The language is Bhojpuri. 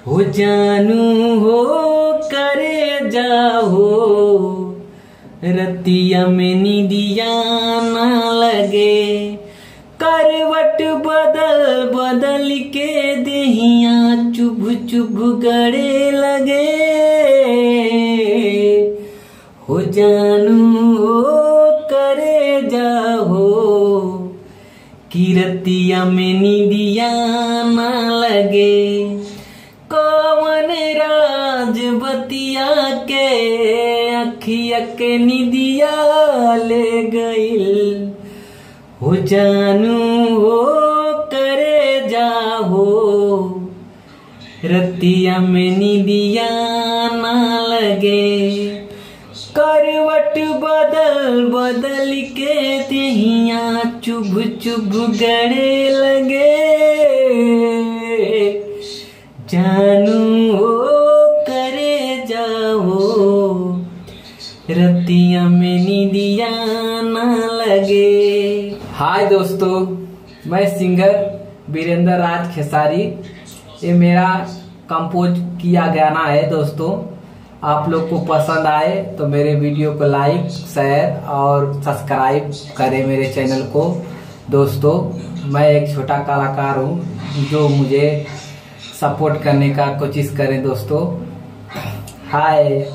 हो जानू हो करे जाओ रतिया में निदिया ना लगे, करवट बदल बदल के देहिया चुभ चुभ गड़े लगे। हो जानू हो करे जाओ कि रतिया में निदिया ना लगे, कौन राज बतिया के अखिया के निदिया ले गइल। हो जानू हो करे जाओ रतिया में निदिया ना लगे, करवट बदल बदल के देहिया चुभ चुभ गड़े लगे। जानू हो करे जाओ रतिया में निदिया ना लगे। हाय दोस्तों, मैं सिंगर वीरेंद्र राज खेसारी। ये मेरा कंपोज किया गाना है दोस्तों। आप लोग को पसंद आए तो मेरे वीडियो को लाइक शेयर और सब्सक्राइब करें मेरे चैनल को। दोस्तों मैं एक छोटा कलाकार हूँ, जो मुझे सपोर्ट करने का कोशिश करें दोस्तों। हाय।